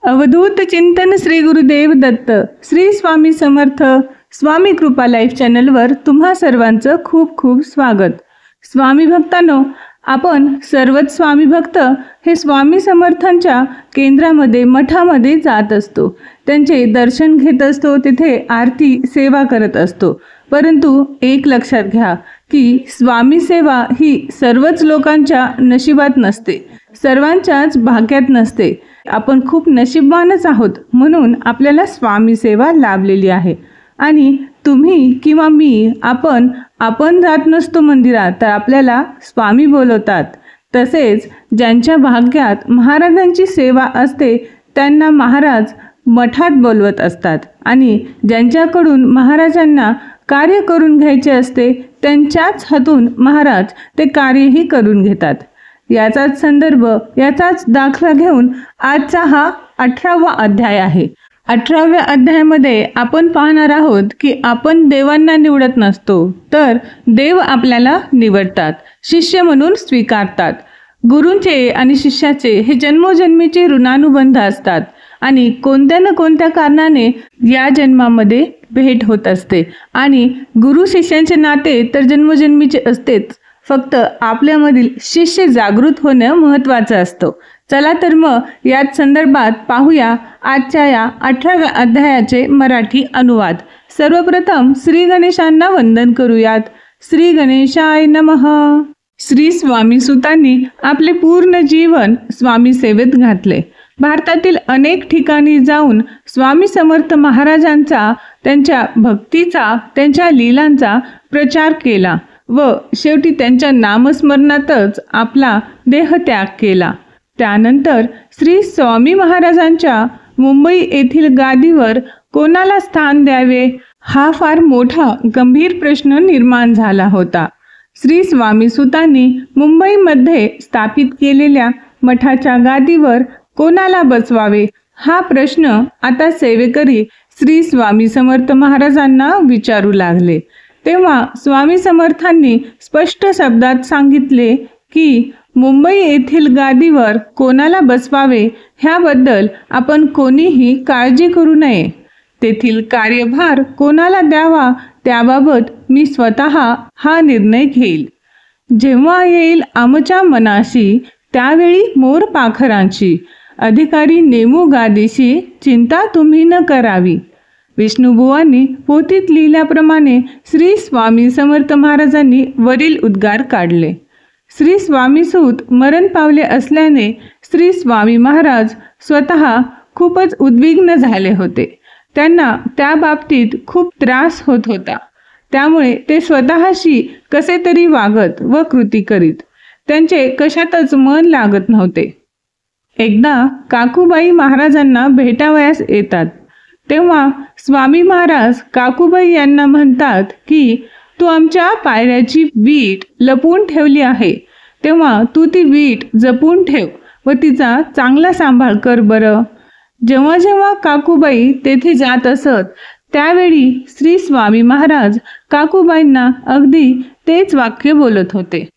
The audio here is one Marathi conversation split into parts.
अवधूत चिंतन श्री गुरुदेव दत्त श्री स्वामी समर्थ स्वामी कृपा लाईफ चॅनलवर तुम्हा सर्वांचं खूप खूप स्वागत। स्वामी भक्तांनो, आपण सर्वच स्वामी भक्त हे स्वामी समर्थांच्या केंद्रामध्ये मठामध्ये जात असतो, त्यांचे दर्शन घेत असतो, तिथे आरती सेवा करत असतो। परंतु एक लक्षात घ्या की स्वामी सेवा ही सर्वच लोकांच्या नशिबात नसते, सर्वांच्याच भाग्यात नसते। आपण खूप नशीबवानच आहोत म्हणून आपल्याला स्वामी सेवा लाभलेली आहे। आणि तुम्ही किंवा मी आपण जात नसतो मंदिरात तर आपल्याला स्वामी बोलवतात। तसेच ज्यांच्या भाग्यात महाराजांची सेवा असते त्यांना महाराज मठात बोलवत असतात आणि ज्यांच्याकडून महाराजांना कार्य करून घ्यायचे असते त्यांच्याच हातून महाराज ते कार्यही करून घेतात। याचाच संदर्भ, याचाच दाखला घेऊन आजचा हा 18वा अध्याय आहे। 18व्या अध्यायामध्ये आपण पाहणार आहोत की आपण देवांना निवडत नसतो, तर देव आपल्याला निवडतात, शिष्य म्हणून स्वीकारतात। गुरूंचे आणि शिष्याचे हे जन्मोजन्मीचे ऋणानुबंध असतात आणि कोणत्या ना कोणत्या कारणाने या जन्मामध्ये भेट होत असते आणि गुरु शिष्यांचे नाते तर जन्मोजन्मीचे असतेच, फक्त आपल्यामधील शिष्य जागृत होणं महत्त्वाचं असतं। चला तर मग याच संदर्भात पाहूया आजच्या या 18व्या अध्यायाचे मराठी अनुवाद। सर्वप्रथम श्री गणेशांना वंदन करूयात। श्री गणेशाय नमः। श्री स्वामी सुतांनी आपले पूर्ण जीवन स्वामी सेवेत घातले। भारतातील अनेक ठिकाणी जाऊन स्वामी समर्थ महाराजांचा, त्यांच्या भक्तीचा, त्यांच्या लीलांचा प्रचार केला व शेवटी त्यांच्या नामस्मरणातच आपला देहत्याग केला। त्यानंतर श्री स्वामी महाराजांच्या मुंबई येथील गादीवर कोणाला स्थान द्यावे हा फार मोठा गंभीर प्रश्न निर्माण झाला होता। श्री स्वामी सुतांनी मुंबईमध्ये स्थापित केलेल्या मठाच्या गादीवर कोणाला बसवावे हा प्रश्न आता सेवेकरी श्री स्वामी समर्थ महाराजांना विचारू लागले। तेव्हा स्वामी समर्थांनी स्पष्ट शब्दात सांगितले की मुंबई येथील गादीवर कोणाला बसवावे ह्याबद्दल आपण कोणीही काळजी करू नये। तेथील कार्यभार कोणाला द्यावा त्याबाबत मी स्वतः हा निर्णय घेईल। जेव्हा येईल आमच्या मनाशी त्यावेळी मोर पाखरांची, अधिकारी नेमू गादीशी, चिंता तुम्ही न करावी। विष्णुबुवांनी पोथीत लिहिल्याप्रमाणे श्री स्वामी समर्थ महाराजांनी वरील उद्गार काढले। श्री स्वामीसूत मरण पावले असल्याने श्री स्वामी महाराज स्वतः खूपच उद्विग्न झाले होते। त्यांना त्या बाबतीत खूप त्रास होत होता, त्यामुळे ते स्वतःशी कसे तरी वागत व कृती करीत, त्यांचे कशातच मन लागत नव्हते। एकदा काकूबाई महाराजांना भेटावयास येतात, तेव्हा स्वामी महाराज काकूबाई यांना म्हणतात की तू आमच्या पायऱ्याची वीट लपवून ठेवली आहे, तेव्हा तू ती वीट जपून ठेव व तिचा चांगला सांभाळ कर बरं। जेव्हा जेव्हा काकूबाई तेथे जात असत त्यावेळी श्री स्वामी महाराज काकूबाईंना अगदी तेच वाक्य बोलत होते,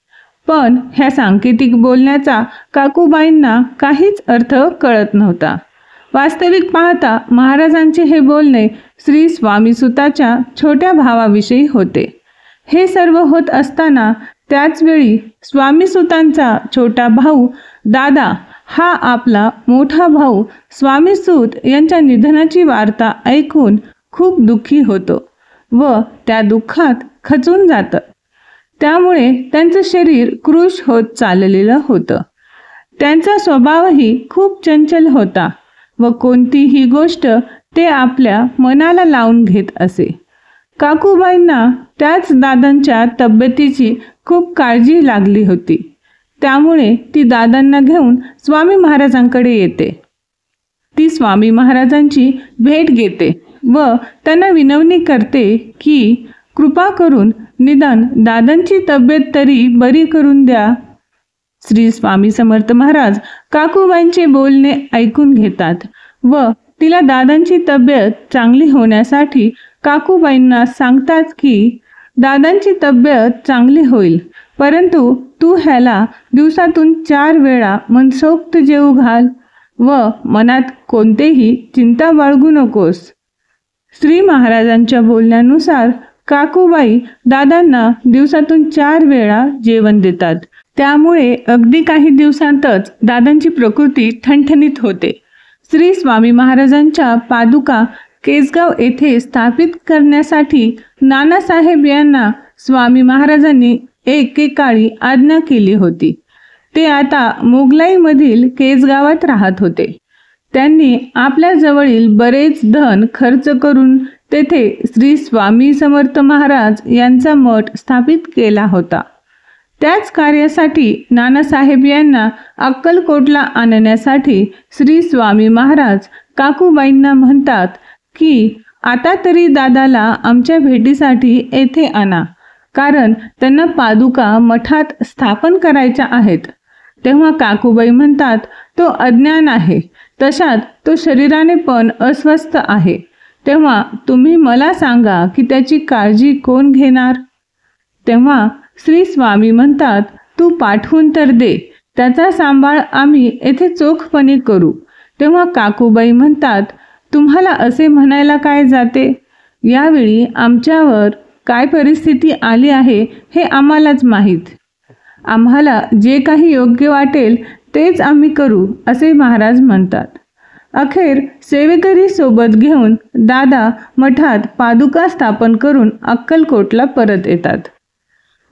पण ह्या सांकेतिक बोलण्याचा काकूबाईंना काहीच अर्थ कळत नव्हता। वास्तविक पाहता महाराजांचे हे बोलणे श्री स्वामी सुताच्या छोट्या भावाविषयी होते। हे सर्व होत असताना त्याच वेळी स्वामी सुतांचा छोटा भाऊ दादा हा आपला मोठा भाऊ स्वामी सूत यांच्या निधनाची वार्ता ऐकून खूप दुःखी होतो व त्या दुःखात खचून जातं। त्यामुळे त्यांचं शरीर कृश होत चाललेलं होतं। त्यांचा स्वभावही खूप चंचल होता व कोणतीही गोष्ट ते आपल्या मनाला लावून घेत असे। काकूबाईंना त्याच दादांच्या तब्येतीची खूप काळजी लागली होती, त्यामुळे ती दादांना घेऊन स्वामी महाराजांकडे येते। ती स्वामी महाराजांची भेट घेते व त्यांना विनवणी करते की कृपा करून निदान दादांची तब्येत तरी बरी करून द्या। श्री स्वामी समर्थ महाराज काकूबाईंचे बोलणे ऐकून घेतात व तिला दादांची तब्येत चांगली होण्यासाठी काकूबाईंना सांगतात की दादांची तब्येत चांगली होईल, परंतु तू ह्याला दिवसातून 4 वेळा मनसोक्त जेवू घाल। व मनात कोणतेही चिंता बाळगू नकोस. श्री महाराजांच्या बोलण्यानुसार काकूबाई दादांना दिवसातून 4 वेळा जेवण देतात. त्यामुळे अगदी काही दिवसांतच दादांची प्रकृती ठणठणीत होते. श्री स्वामी महाराजांच्या पादुका केसगाव येथे स्थापित करण्यासाठी नानासाहेब यांना स्वामी महाराजांनी एकेकाळी आज्ञा केली होती. ते आता मोगलाईमधील केसगावात राहत होते. त्यांनी आपल्या जवळील बरेच धन खर्च करून तेथे श्री स्वामी समर्थ महाराज यांचा मठ स्थापित केला होता. त्याच कार्यासाठी नानासाहेब यांना अक्कलकोटला आणण्यासाठी श्री स्वामी महाराज काकूबाईंना म्हणतात की आता तरी दादाला आमच्या भेटीसाठी येथे आणा, कारण त्यांना पादुका मठात स्थापन करायच्या आहेत. तेव्हा काकूबाई म्हणतात, तो अज्ञान आहे, तशात तो शरीराने पण अस्वस्थ आहे. तेव्हा तुम्ही मला सांगा की त्याची काळजी कोण घेणार. तेव्हा श्री स्वामी म्हणतात, तू पाठवून तर दे, त्याचा सांभाळ आम्ही येथे चोखपणे करू. तेव्हा काकूबाई म्हणतात, तुम्हाला असे म्हणायला काय जाते. यावेळी आमच्यावर काय परिस्थिती आली आहे हे आम्हालाच माहीत. आम्हाला जे काही योग्य वाटेल तेच आम्ही करू, असे महाराज म्हणतात. अखेर सेवेकरी सोबत घेऊन दादा मठात पादुका स्थापन करून अक्कलकोटला परत येतात.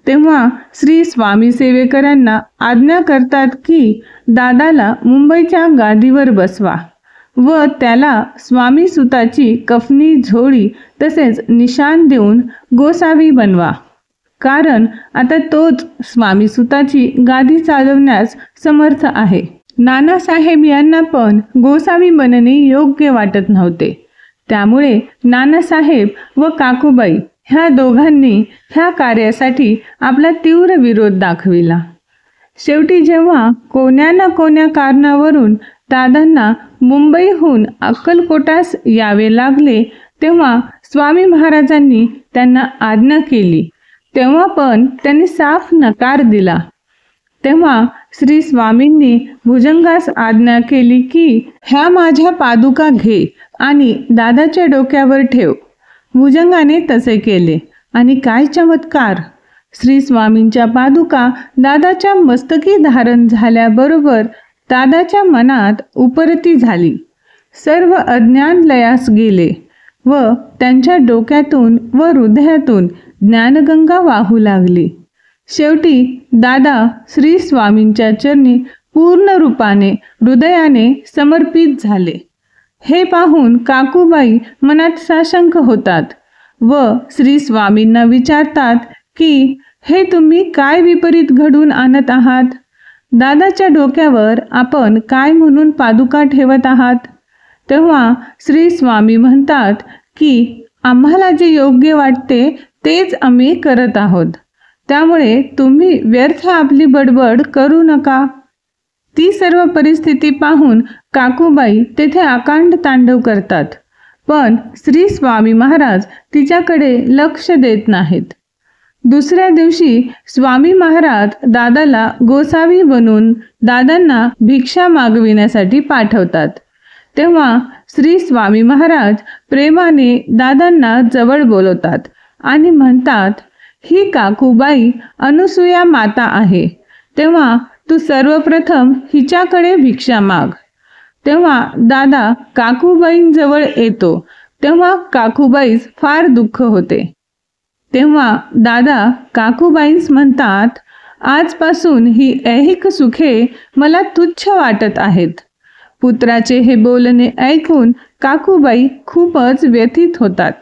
तेव्हा श्री स्वामी सेवेकरांना आज्ञा करतात की दादाला मुंबईच्या गादीवर बसवा व त्याला स्वामी सुताची कफनी झोळी तसेच निशाण देऊन गोसावी बनवा, कारण आता तोच स्वामी सुताची गादी चालवण्यास समर्थ आहे. नानासाहेब यांना पण गोसावी बनणे योग्य वाटत नव्हते. त्यामुळे नानासाहेब व काकूबाई ह्या दोघांनी ह्या कार्यासाठी आपला तीव्र विरोध दाखविला. शेवटी जेव्हा कोण्या ना कोण्या कारणावरून दादांना मुंबईहून अक्कलकोटास यावे लागले, तेव्हा स्वामी महाराजांनी त्यांना आज्ञा केली. तेव्हा पण त्यांनी साफ नकार दिला. तेव्हा श्री स्वामींनी भुजंगास आज्ञा केली की ह्या माझ्या पादुका घे आणि दादाच्या डोक्यावर ठेव. भुजंगाने तसे केले आणि काय चमत्कार! श्री स्वामींच्या पादुका दादाच्या मस्तकी धारण झाल्याबरोबर दादाच्या मनात उपरती झाली. सर्व अज्ञान लयास गेले व त्यांच्या डोक्यातून व हृदयातून ज्ञानगंगा वाहू लागली. शेवटी दादा श्री स्वामींच्या चरणी पूर्ण रूपाने हृदयाने समर्पित झाले. हे पाहून काकूबाई मनात साशंक होतात व श्री स्वामींना विचारतात की हे तुम्ही काय विपरीत घडवून आणत आहात. दादाच्या डोक्यावर आपण काय म्हणून पादुका ठेवत आहात. तेव्हा श्री स्वामी म्हणतात की आम्हाला जे योग्य वाटते तेच आम्ही करत आहोत, त्यामुळे तुम्ही व्यर्थ आपली बडबड करू नका. ती सर्व परिस्थिती पाहून काकूबाई तेथे आकांड तांडव करतात, पण श्री स्वामी महाराज तिच्याकडे लक्ष देत नाहीत. दुसऱ्या दिवशी स्वामी महाराज दादाला गोसावी बनवून दादांना भिक्षा मागविण्यासाठी पाठवतात. तेव्हा श्री स्वामी महाराज प्रेमाने दादांना जवळ बोलवतात आणि म्हणतात, ही काकूबाई अनुसूया माता आहे, तेव्हा तू सर्वप्रथम हिच्याकडे भिक्षा माग. तेव्हा दादा काकूबाईंजवळ येतो. तेव्हा काकूबाईस फार दुःख होते. तेव्हा दादा काकूबाईंस म्हणतात, आजपासून ही ऐहिक सुखे मला तुच्छ वाटत आहेत. पुत्राचे हे बोलणे ऐकून काकूबाई खूपच व्यथित होतात.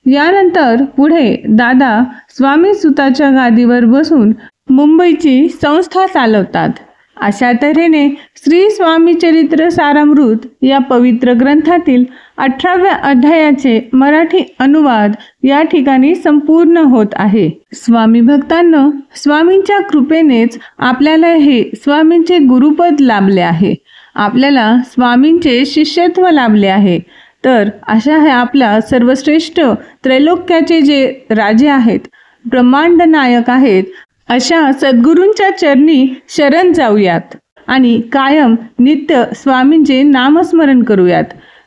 यानंतर पुढे दादा स्वामी सुताच्या गादीवर बसून मुंबईची संस्था चालवतात. अशा तऱ्हेने श्री स्वामी चरित्र सारामृत या पवित्र ग्रंथातील 18व्या अध्यायाचे मराठी अनुवाद या ठिकाणी संपूर्ण होत आहे. स्वामी भक्तांनो, स्वामींच्या कृपेनेच आपल्याला हे स्वामींचे गुरुपद लाभले आहे, आपल्याला स्वामींचे शिष्यत्व लाभले आहे. तर अशा हे आपल्या सर्वश्रेष्ठ त्रैलोक्याचे जे राजे आहेत, ब्रह्मांड नायक आहेत, अशा सद्गुरूंच्या चरणी शरण जाऊयात. आणि कायम नित्य स्वामींचे नामस्मरण करूयात.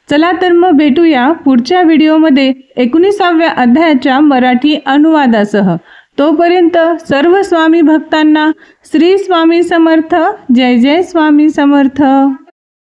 चला तर मग भेटूया पुढच्या व्हिडिओमध्ये 19व्या अध्यायाच्या मराठी अनुवादासह. तोपर्यंत सर्व स्वामी भक्तांना श्री स्वामी समर्थ. जय जय स्वामी समर्थ.